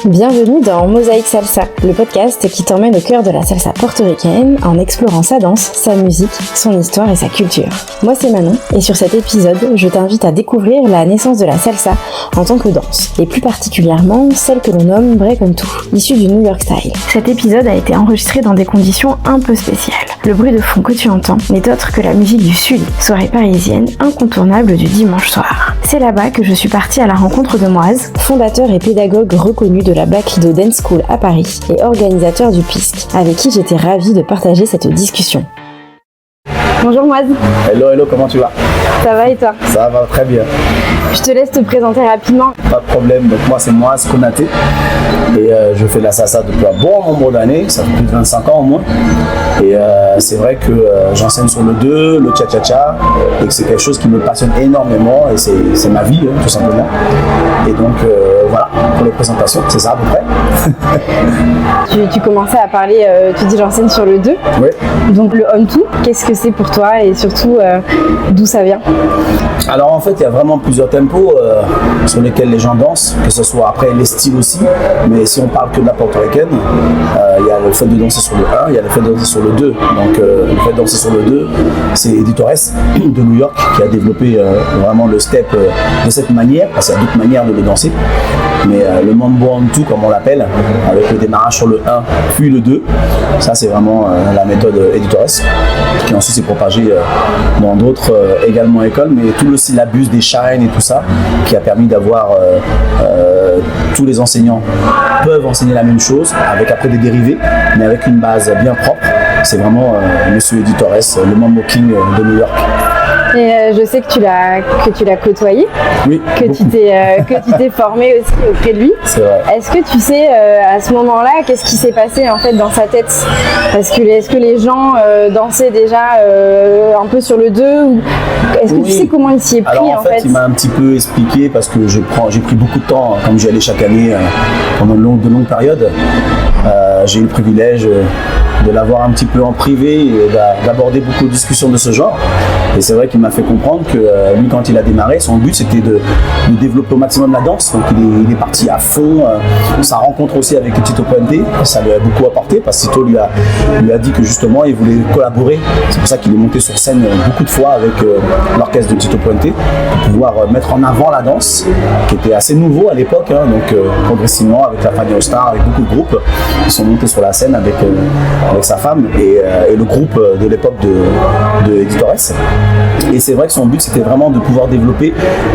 Bienvenue dans Mosaïque Salsa, le podcast qui t'emmène au cœur de la salsa portoricaine en explorant sa danse, sa musique, son histoire et sa culture. Moi c'est Manon et sur cet épisode, je t'invite à découvrir la naissance de la salsa en tant que danse et plus particulièrement celle que l'on nomme break on two, issue du New York Style. Cet épisode a été enregistré dans des conditions un peu spéciales. Le bruit de fond que tu entends n'est autre que la musique du Sud, soirée parisienne incontournable du dimanche soir. C'est là-bas que je suis partie à la rencontre de Moaz, fondateur et pédagogue reconnu de la Black Lido Dance School à Paris et organisateur du PISC, avec qui j'étais ravie de partager cette discussion. Bonjour Moaz. Hello, comment tu vas? Ça va et toi? Ça va très bien. Je te laisse te présenter rapidement. Pas de problème, donc moi c'est Moaz Konaté et je fais de la salsa depuis un bon nombre d'années, ça fait plus de 25 ans au moins. Et c'est vrai que j'enseigne sur le 2, le cha-cha-cha, et que c'est quelque chose qui me passionne énormément et c'est ma vie tout simplement. Et donc voilà, pour les présentations, c'est ça à peu près. Tu commençais à parler, tu dis j'enseigne sur le 2. Oui. Donc le on-two, qu'est-ce que c'est pour toi et surtout d'où ça vient? Alors en fait, il y a vraiment plusieurs tempos sur lesquels les gens dansent, que ce soit après les styles aussi, mais si on parle que de la portoricaine, il y a le fait de danser sur le 1, il y a le fait de danser sur le 2. Donc le fait de danser sur le 2, c'est Eddie Torres de New York qui a développé vraiment le step de cette manière, parce qu'il y a d'autres manières de le danser. Mais le mambo on two comme on l'appelle, avec le démarrage sur le 1 puis le 2, ça c'est vraiment la méthode Eddie Torres, qui ensuite s'est propagée dans d'autres également écoles, mais tout le syllabus des shines et tout ça, qui a permis d'avoir tous les enseignants peuvent enseigner la même chose, avec après des dérivés, mais avec une base bien propre. C'est vraiment Monsieur Eddie Torres, le Mambo King de New York. Et je sais que tu l'as côtoyé, oui, que tu t'es formé aussi auprès de lui. C'est vrai. Est-ce que tu sais à ce moment-là qu'est-ce qui s'est passé en fait dans sa tête? Parce que est-ce que les gens dansaient déjà un peu sur le 2 ou est-ce que tu sais comment il s'y est pris? Alors en fait, il m'a un petit peu expliqué parce que j'ai pris beaucoup de temps comme j'y allais chaque année pendant de longues périodes. J'ai eu le privilège de l'avoir un petit peu en privé et d'aborder beaucoup de discussions de ce genre. Et c'est vrai qu'il m'a fait comprendre que lui, quand il a démarré, son but c'était de développer au maximum la danse. Donc il est parti à fond. Sa rencontre aussi avec Tito Puente, ça lui a beaucoup apporté parce que Tito lui a dit que justement il voulait collaborer. C'est pour ça qu'il est monté sur scène beaucoup de fois avec l'orchestre de Tito Puente pour pouvoir mettre en avant la danse, qui était assez nouveau à l'époque. Donc progressivement avec la Fanny All Star, avec beaucoup de groupes, ils sont montés sur la scène avec sa femme et le groupe de l'époque de Eddie Torres. Et c'est vrai que son but c'était vraiment de pouvoir développer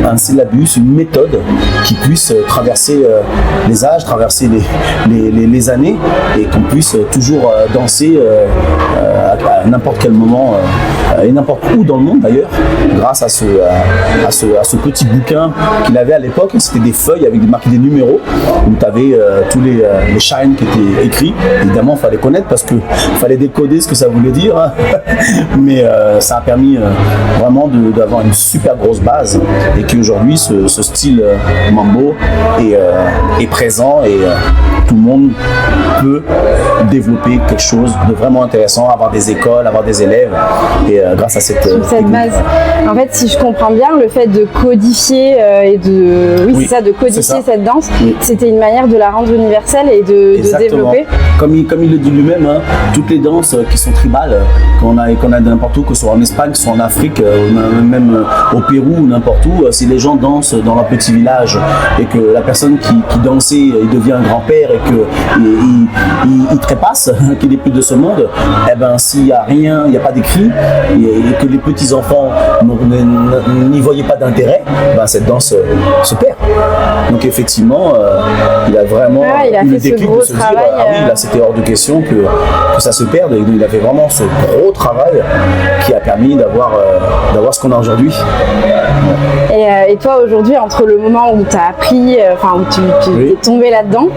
un syllabus, une méthode qui puisse traverser les âges, traverser les années et qu'on puisse toujours danser à n'importe quel moment et n'importe où dans le monde d'ailleurs, grâce à ce petit bouquin qu'il avait à l'époque. C'était des feuilles avec marqué des numéros où tu avais tous les shines qui étaient écrits. Évidemment, il fallait connaître parce qu'il fallait décoder ce que ça voulait dire, mais ça a permis vraiment d'avoir une super grosse base et qu'aujourd'hui ce style mambo est présent et tout le monde peut développer quelque chose de vraiment intéressant, avoir des écoles, avoir des élèves et grâce à cette base. En fait, si je comprends bien, le fait de codifier de codifier cette danse, c'était une manière de la rendre universelle et de développer. Comme il le dit lui-même, toutes les danses qui sont tribales, qu'on a n'importe où, que ce soit en Espagne, que ce soit en Afrique, même au Pérou ou n'importe où, si les gens dansent dans leur petit village et que la personne qui dansait, il devient un grand-père et qu'il trépasse, qu'il n'est plus de ce monde, eh ben s'il n'y a rien, il n'y a pas d'écrit et que les petits-enfants n'y voyaient pas d'intérêt, ben cette danse se perd. Donc effectivement, il a vraiment eu le déclic de se dire là c'était hors de question que ça se perde, et il a fait vraiment ce gros travail qui a permis d'avoir ce qu'on a aujourd'hui. Et toi aujourd'hui, entre le moment où tu as appris, où tu es tombé là-dedans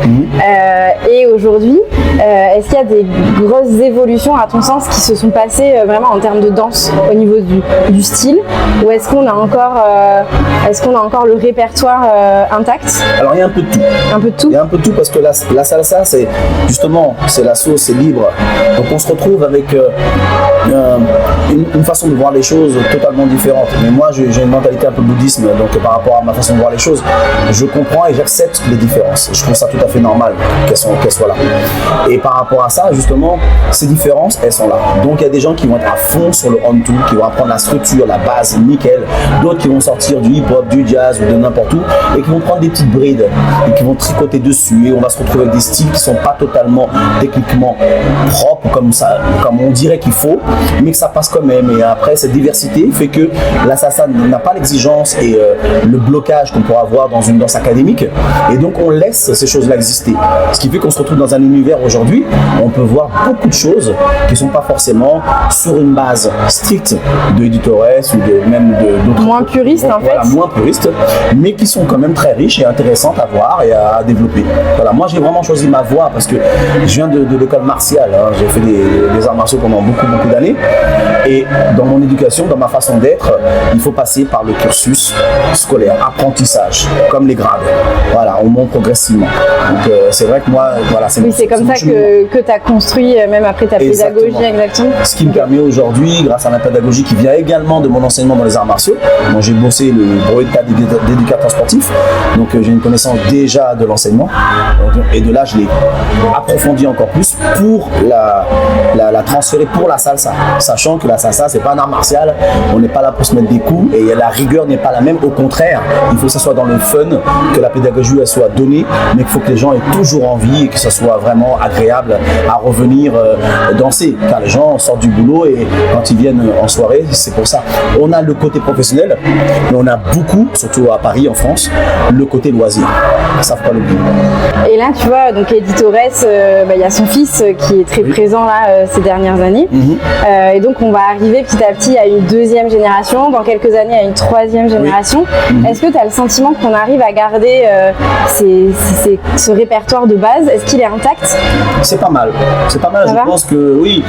et aujourd'hui, est-ce qu'il y a des grosses évolutions à ton sens qui se sont passées vraiment en termes de danse au niveau du style, ou est-ce qu'on a encore le répertoire intact? Alors il y a un peu de tout. Un peu de tout. Il y a un peu de tout parce que la salsa c'est justement la sauce, c'est libre, Donc on se retrouve avec une façon de voir les choses totalement différente. Mais moi j'ai une mentalité un peu bouddhisme, donc par rapport à ma façon de voir les choses, je comprends et j'accepte les différences. Je trouve ça tout à fait normal qu'elles soient là. Et par rapport à ça, justement, ces différences, elles sont là. Donc il y a des gens qui vont être à fond sur le on-two, qui vont apprendre la structure, la base, nickel. D'autres qui vont sortir du hip-hop, du jazz ou de n'importe où et qui vont prendre des petites brides et qui vont tricoter dessus. Et on va se retrouver avec des styles qui sont pas totalement techniquement propres comme ça, comme on dirait qu'il faut, mais que ça passe quand même. Et après, cette diversité fait que la salsa n'a pas l'exigence et le blocage qu'on pourra avoir dans une danse académique. Et donc on laisse ces choses-là exister. Ce qui fait qu'on se retrouve dans un univers aujourd'hui où on peut voir beaucoup de choses qui ne sont pas forcément sur une base stricte de editores ou même d'autres. Moins puristes en fait. Moins puristes, mais qui sont quand même très riches et intéressantes à voir et à développer. Voilà, moi j'ai vraiment choisi ma voie parce que je viens de l'école martiale. Hein. J'ai fait des arts martiaux pendant beaucoup d'années. Et dans mon éducation, dans ma façon d'être, il faut passer par le cursus scolaire, apprentissage, comme les grades. Voilà, on monte progressivement. Donc c'est vrai que moi, voilà, c'est comme ça que tu as construit même après ta pédagogie, exactement. Ce qui me permet aujourd'hui, grâce à ma pédagogie qui vient également de mon enseignement dans les arts martiaux, moi j'ai bossé le brevet de cadre d'éducateur sportif, donc j'ai une connaissance déjà de l'enseignement, et de là je l'ai approfondi encore plus pour la transférer pour la salsa, sachant que la salsa c'est pas un art martial, on n'est pas là pour se mettre des coups et la rigueur n'est pas la même, au contraire, il faut que ça soit dans le fun, que la pédagogie elle soit donnée, mais qu'il faut que les gens aient toujours envie et que ça soit vraiment agréable à revenir danser, car les gens sortent du boulot et quand ils viennent en soirée, c'est pour ça. On a le côté professionnel, mais on a beaucoup, surtout à Paris, en France, le côté loisir. Ça, faut pas l'oublier. Et là, tu vois, donc Editores, il y a son fils qui est très présent là ces dernières années. Et donc, on va arriver petit à petit à une deuxième génération, dans quelques années à une troisième génération. Est-ce que tu as le sentiment qu'on arrive à garder ce répertoire de base? Est-ce qu'il est intact? C'est pas mal. C'est pas mal. Je pense que oui,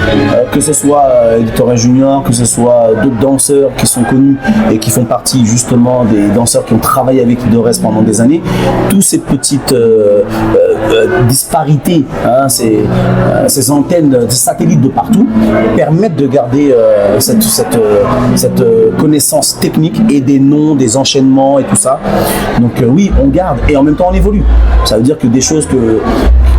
que ce soit Editores Junior, que ce soit d'autres danseurs qui sont connus et qui font partie justement des danseurs qui ont travaillé avec Editores pendant des années, toutes ces petites disparités, hein, ces antennes, ces satellites de partout permettent de garder cette connaissance technique et des noms, des enchaînements et tout ça. Donc oui, on garde et en même temps on évolue. Ça veut dire que des choses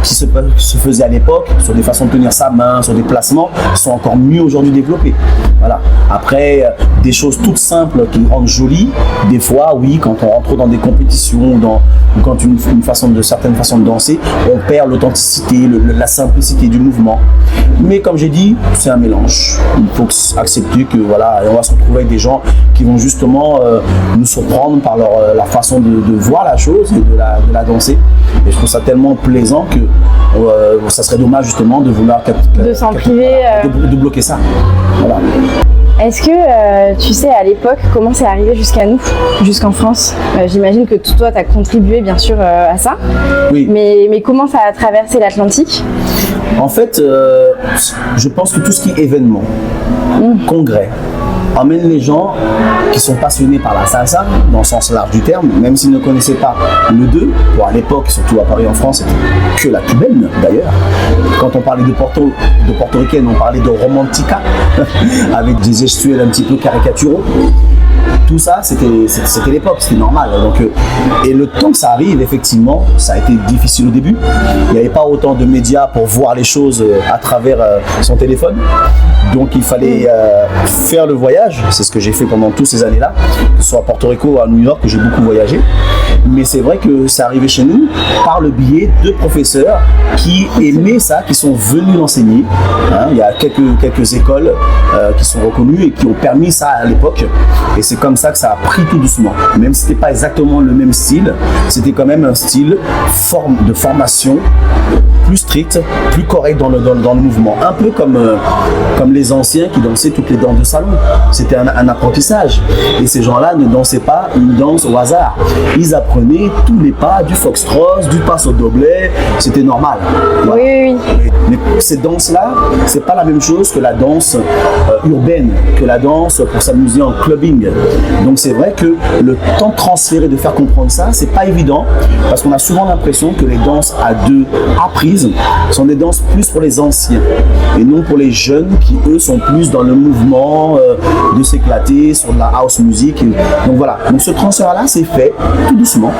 qui se faisaient à l'époque, sur des façons de tenir sa main, sur des placements, sont encore mieux aujourd'hui développées. Voilà. Après, des choses toutes simples qui rendent jolies, des fois, oui, quand on rentre dans des compétitions ou quand certaines façons de danser, on perd l'authenticité, la simplicité du mouvement. Mais comme j'ai dit, c'est un mélange. Il faut accepter que voilà, on va se retrouver avec des gens qui vont justement nous surprendre par la façon de voir la chose et de la danser. Et je trouve ça tellement plaisant que ça serait dommage justement de vouloir de s'en priver, de bloquer ça. Voilà. Est-ce que tu sais à l'époque comment c'est arrivé jusqu'à nous, jusqu'en France? J'imagine que toi tu as contribué bien sûr à ça. Oui. Mais comment ça a traversé l'Atlantique? En fait, je pense que tout ce qui est événement, congrès, emmène les gens qui sont passionnés par la salsa, dans le sens large du terme, même s'ils ne connaissaient pas le 2, à l'époque, surtout à Paris en France, c'était que la cubaine d'ailleurs. Quand on parlait de portoricaine, on parlait de romantica, avec des gestuels un petit peu caricaturaux. Tout ça, c'était l'époque, c'était normal. Donc, et le temps que ça arrive, effectivement, ça a été difficile au début. Il n'y avait pas autant de médias pour voir les choses à travers son téléphone. Donc il fallait faire le voyage, c'est ce que j'ai fait pendant toutes ces années-là, que ce soit à Porto Rico, à New York, que j'ai beaucoup voyagé. Mais c'est vrai que c'est arrivé chez nous par le biais de professeurs qui aimaient ça, qui sont venus l'enseigner. Hein, il y a quelques écoles qui sont reconnues et qui ont permis ça à l'époque. Et c'est comme ça que ça a pris tout doucement. Même si c'était pas exactement le même style, c'était quand même un style de formation plus strict, plus correct dans le mouvement. Un peu comme les anciens qui dansaient toutes les danses de salon. C'était un apprentissage. Et ces gens-là ne dansaient pas une danse au hasard. Ils apprenaient apprenait tous les pas du foxtrot, du passo doble, c'était normal. Voilà. Oui. Mais ces danses-là, c'est pas la même chose que la danse urbaine, que la danse pour s'amuser en clubbing. Donc c'est vrai que le temps de transférer, de faire comprendre ça, c'est pas évident, parce qu'on a souvent l'impression que les danses à deux apprises sont des danses plus pour les anciens, et non pour les jeunes qui, eux, sont plus dans le mouvement de s'éclater sur de la house music. Donc voilà, donc ce transfert-là, c'est fait tout doucement,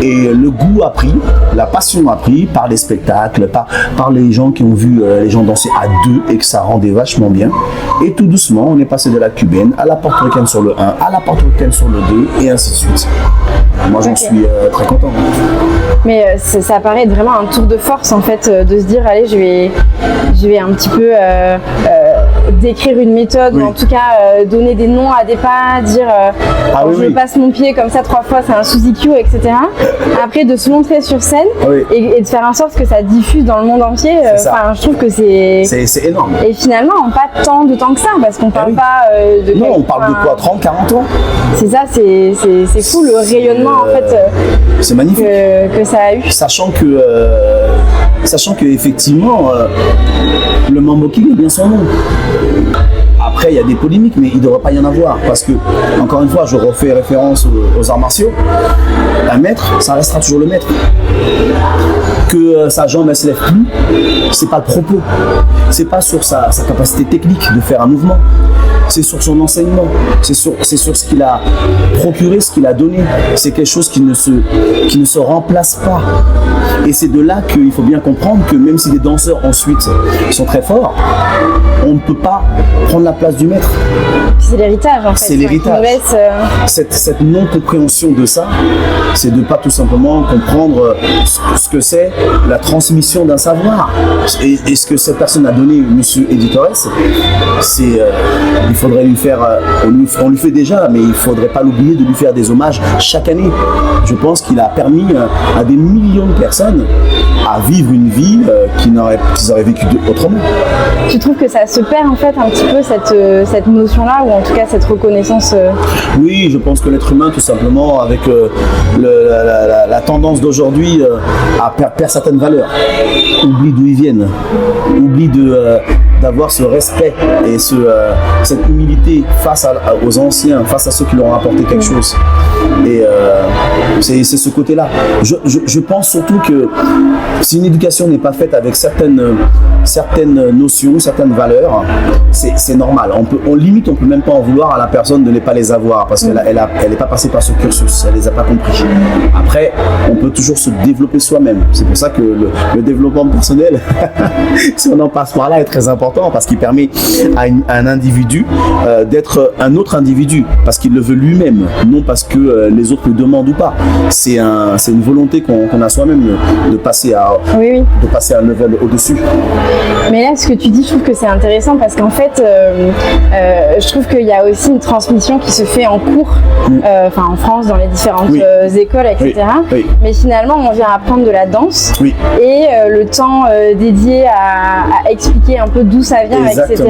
et le goût a pris, la passion a pris par les spectacles, par les gens qui ont vu les gens danser à deux et que ça rendait vachement bien. Et tout doucement, on est passé de la cubaine à la portoricaine sur le 1, à la portoricaine sur le 2, et ainsi de suite. Moi, j'en suis très content. Mais ça paraît être vraiment un tour de force, en fait, de se dire, allez, je vais un petit peu décrire une méthode, ou en tout cas donner des noms à des pas, dire je passe mon pied comme ça 3 fois, c'est un Suzy-Q, etc. Après, de se montrer sur scène et de faire en sorte que ça diffuse dans le monde entier, je trouve que c'est énorme. Et finalement, pas tant de temps que ça, parce qu'on parle pas de... Non, on parle de quoi, 30, 40 ans? C'est ça, c'est fou le rayonnement en fait c'est magnifique. Que ça a eu. Sachant que effectivement, le Mambo King est bien son nom. Après, il y a des polémiques, mais il ne devrait pas y en avoir, parce que, encore une fois, je refais référence aux arts martiaux. Un maître, ça restera toujours le maître. Que sa jambe ne se lève plus, c'est pas le propos. C'est pas sur sa capacité technique de faire un mouvement. C'est sur son enseignement, c'est sur ce qu'il a procuré, ce qu'il a donné. C'est quelque chose qui ne se remplace pas. Et c'est de là qu'il faut bien comprendre que même si les danseurs ensuite sont très forts, on ne peut pas prendre la place du maître. C'est l'héritage en fait. C'est l'héritage. Cette non-compréhension de ça, c'est de ne pas tout simplement comprendre ce que c'est la transmission d'un savoir. Et ce que cette personne a donné, monsieur Editores, c'est... il faudrait lui faire, on lui fait déjà, mais il ne faudrait pas l'oublier de lui faire des hommages chaque année. Je pense qu'il a permis à des millions de personnes à vivre une vie qu'ils auraient vécu autrement. Tu trouves que ça se perd en fait un petit peu cette notion-là, ou en tout cas cette reconnaissance Oui, je pense que l'être humain, tout simplement, avec la tendance d'aujourd'hui, perd certaines valeurs, oublie d'où ils viennent, oublie d'avoir ce respect et cette humilité face aux anciens, face à ceux qui leur ont apporté quelque chose. Et c'est ce côté-là. Je pense surtout que si une éducation n'est pas faite avec certaines notions, certaines valeurs, c'est normal. On peut même pas en vouloir à la personne de ne pas les avoir, parce qu'elle n'est pas passée par ce cursus, elle les a pas compris. Après, on peut toujours se développer soi-même. C'est pour ça que le développement personnel, si on en passe par là, est très important, parce qu'il permet à un individu d'être un autre individu, parce qu'il le veut lui-même, non parce que les autres le demandent ou pas. C'est une volonté qu'on a soi-même de passer à un level au-dessus. Mais là, ce que tu dis, je trouve que c'est intéressant, parce qu'en fait, je trouve qu'il y a aussi une transmission qui se fait en cours, en France, dans les différentes écoles, etc. Oui. Mais finalement, on vient apprendre de la danse, et le temps dédié à expliquer un peu d'où ça vient, etc.,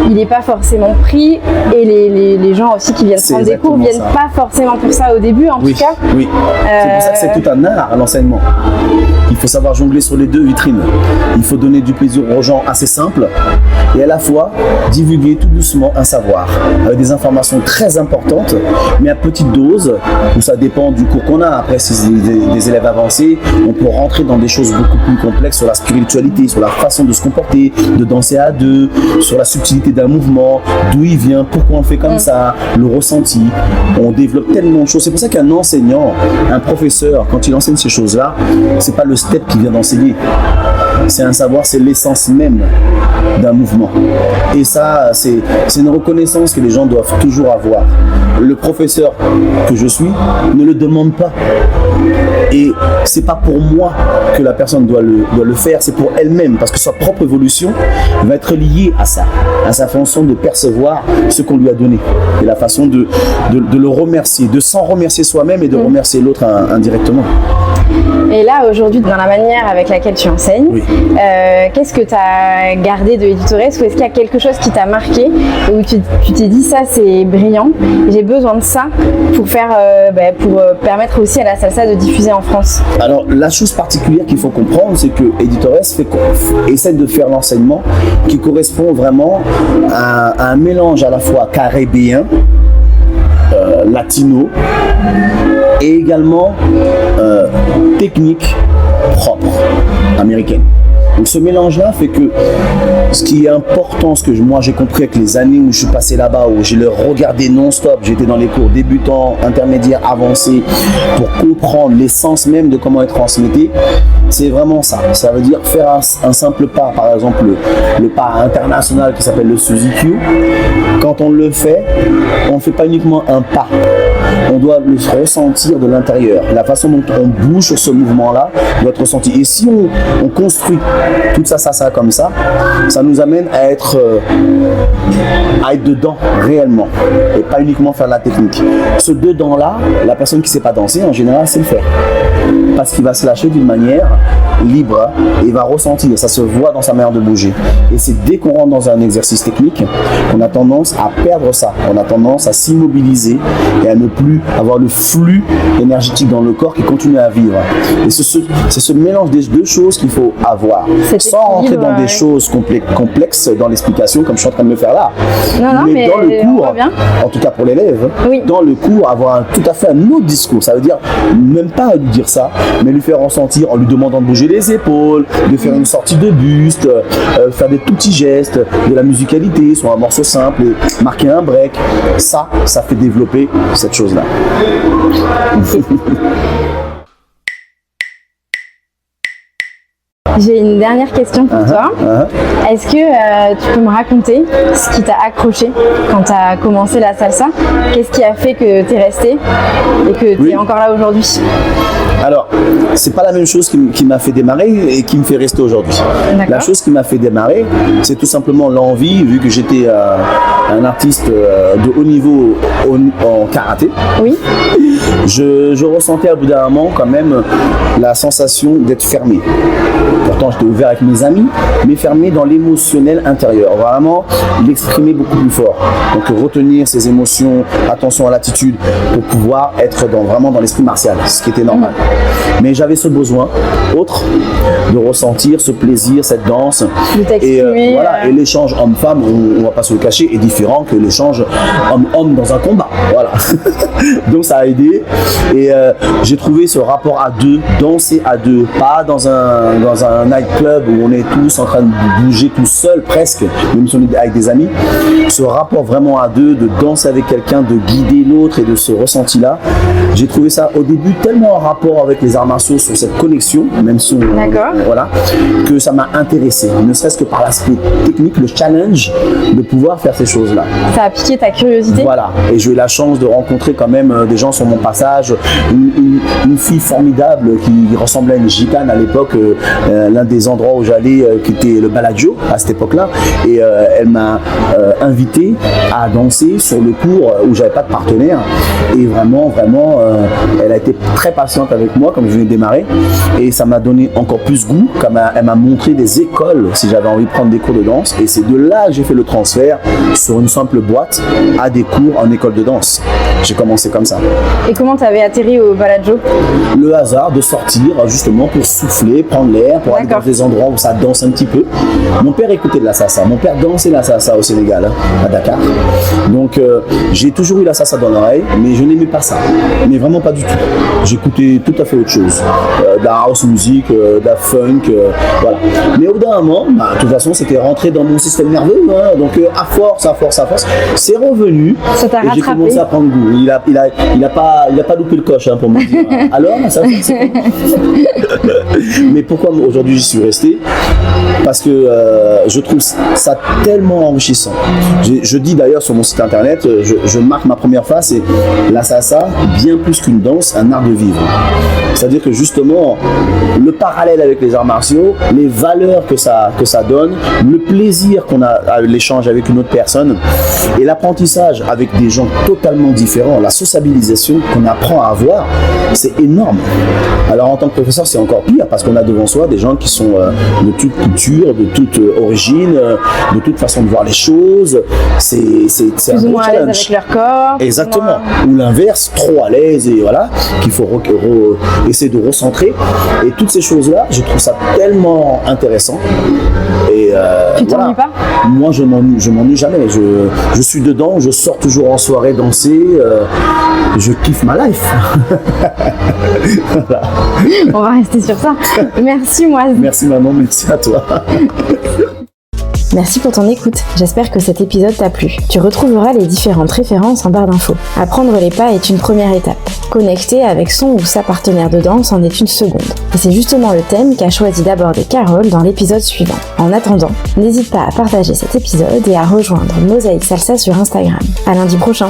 il n'est pas forcément pris, et les gens aussi qui viennent prendre des cours ne viennent pas forcément pour ça au début, en tout cas. Oui. C'est pour ça que c'est tout un art à l'enseignement. Il faut savoir jongler sur les deux vitrines. Il faut donner du plaisir aux gens assez simples, et à la fois divulguer tout doucement un savoir avec des informations très importantes, mais à petite dose, où ça dépend du cours qu'on a. Après, si c'est des élèves avancés, on peut rentrer dans des choses beaucoup plus complexes sur la spiritualité, sur la façon de se comporter, de danser à deux, sur la subtilité d'un mouvement, d'où il vient, pourquoi on fait comme ça, le ressenti. On développe tellement de choses. C'est pour ça qu'un enseignant, un professeur, quand il enseigne ces choses-là, c'est pas le step qui vient d'enseigner. C'est un savoir, c'est l'essence même d'un mouvement. Et ça, c'est une reconnaissance que les gens doivent toujours avoir. Le professeur que je suis ne le demande pas. Et c'est pas pour moi que la personne doit le faire, c'est pour elle-même, parce que sa propre évolution va être liée à ça, à sa façon de percevoir ce qu'on lui a donné, et la façon de le remercier, de s'en remercier soi-même et de remercier l'autre indirectement. Et là, aujourd'hui, dans la manière avec laquelle tu enseignes, Oui. Qu'est-ce que tu as gardé de Editores, ou est-ce qu'il y a quelque chose qui t'a marqué où tu t'es dit ça c'est brillant, j'ai besoin de ça pour faire, pour permettre aussi à la salsa de diffuser en France? Alors, la chose particulière qu'il faut comprendre, c'est que Editores essaie de faire l'enseignement qui correspond vraiment à un mélange à la fois caribéen, latino et également technique propre américaine. Donc ce mélange-là fait que ce qui est important, ce que moi j'ai compris avec les années où je suis passé là-bas, où j'ai le regardé non-stop, j'étais dans les cours débutants, intermédiaires, avancés, pour comprendre l'essence même de comment être transmetté, c'est vraiment ça. Ça veut dire faire un simple pas, par exemple le pas international qui s'appelle le Suzy Q. Quand on le fait, on ne fait pas uniquement un pas, on doit le ressentir de l'intérieur. La façon dont on bouge sur ce mouvement-là doit être ressenti. Et si on construit tout ça comme ça nous amène à être dedans réellement et pas uniquement faire la technique. Ce dedans-là, la personne qui ne sait pas danser, en général, sait le faire. Parce qu'il va se lâcher d'une manière libre et il va ressentir, ça se voit dans sa manière de bouger. Et c'est dès qu'on rentre dans un exercice technique qu'on a tendance à perdre ça, on a tendance à s'immobiliser et à ne plus avoir le flux énergétique dans le corps qui continue à vivre. Et c'est ce mélange des deux choses qu'il faut avoir, sans rentrer dans des choses complexes dans l'explication comme je suis en train de le faire là. Mais dans le cours, en tout cas pour l'élève, oui. Dans le cours, avoir tout à fait un autre discours. Ça veut dire même pas lui dire ça, mais lui faire ressentir en lui demandant de bouger les épaules, de faire une sortie de buste, faire des tout petits gestes, de la musicalité sur un morceau simple et marquer un break. Ça fait développer cette chose-là. J'ai une dernière question pour toi. Est-ce que tu peux me raconter ce qui t'a accroché quand tu as commencé la salsa? Qu'est-ce qui a fait que tu es resté et que tu es encore là aujourd'hui? Alors, c'est pas la même chose qui m'a fait démarrer et qui me fait rester aujourd'hui. La chose qui m'a fait démarrer, c'est tout simplement l'envie, vu que j'étais un artiste de haut niveau en karaté. Oui. Je ressentais à bout d'un moment quand même la sensation d'être fermé. Pourtant, j'étais ouvert avec mes amis, mais fermé dans l'émotionnel intérieur. Vraiment, l'exprimer beaucoup plus fort. Donc, retenir ses émotions, attention à l'attitude, pour pouvoir être vraiment dans l'esprit martial, ce qui était normal. Mais j'avais ce besoin autre de ressentir ce plaisir, cette danse. Et l'échange homme-femme, on ne va pas se le cacher, est différent que l'échange homme-homme dans un combat. Voilà. Donc, ça a aidé. Et j'ai trouvé ce rapport à deux, danser à deux, pas dans un nightclub où on est tous en train de bouger tout seul presque, même si on est avec des amis. Ce rapport vraiment à deux, de danser avec quelqu'un, de guider l'autre et de ce ressenti-là, j'ai trouvé ça au début tellement en rapport avec les arts martiaux sur cette connexion, même si que ça m'a intéressé, ne serait-ce que par l'aspect technique, le challenge de pouvoir faire ces choses-là. Ça a piqué ta curiosité? Voilà, et j'ai eu la chance de rencontrer quand même des gens sur mon passage, une fille formidable qui ressemblait à une gitane à l'époque, l'un des endroits où j'allais qui était le Bellagio à cette époque-là, et elle m'a invité à danser sur le cours où j'avais pas de partenaire, et vraiment elle a été très patiente avec moi comme je venais de démarrer, et ça m'a donné encore plus goût, comme elle m'a montré des écoles si j'avais envie de prendre des cours de danse, et c'est de là que j'ai fait le transfert sur une simple boîte à des cours en école de danse. J'ai commencé comme ça. Et comment tu avais atterri au Bellagio? Le hasard de sortir justement pour souffler, prendre l'air, pour aller dans des endroits où ça danse un petit peu. Mon père écoutait de la salsa, mon père dansait la salsa au Sénégal, à Dakar. Donc j'ai toujours eu la salsa dans l'oreille, mais je n'aimais pas ça, mais vraiment pas du tout. J'écoutais tout à fait autre chose, de la house music, de la funk, voilà. Mais au bout d'un moment, de toute façon, c'était rentré dans mon système nerveux, hein, donc à force, c'est revenu. Ça t'a rattrapé. J'ai commencé à prendre goût. Il a pas loupé le coche, hein, pour me dire. Alors, ça c'est mais pourquoi aujourd'hui j'y suis resté? Parce que je trouve ça tellement enrichissant. Je dis d'ailleurs sur mon site internet, je marque ma première phrase, c'est la salsa, bien plus qu'une danse, un art de vivre. C'est-à-dire que justement, le parallèle avec les arts martiaux, les valeurs que ça donne, le plaisir qu'on a à l'échange avec une autre personne et l'apprentissage avec des gens totalement différents. différents. La sociabilisation qu'on apprend à avoir, c'est énorme. Alors en tant que professeur, c'est encore pire parce qu'on a devant soi des gens qui sont de toute culture, de toute origine, de toute façon de voir les choses. C'est plus ou moins à l'aise avec leur corps. Exactement. Ou l'inverse, trop à l'aise et voilà, qu'il faut essayer de recentrer. Et toutes ces choses-là, je trouve ça tellement intéressant. Et tu t'ennuies pas? Moi, je m'ennuie jamais. Je suis dedans, je sors toujours en soirée danser. Je kiffe ma life. Voilà. On va rester sur ça. Merci Moise. Merci Manon, merci à toi. Merci pour ton écoute, j'espère que cet épisode t'a plu. Tu retrouveras les différentes références en barre d'infos. Apprendre les pas est une première étape. Connecter avec son ou sa partenaire de danse en est une seconde. Et c'est justement le thème qu'a choisi d'aborder Carole dans l'épisode suivant. En attendant, n'hésite pas à partager cet épisode et à rejoindre Mosaïque Salsa sur Instagram. À lundi prochain.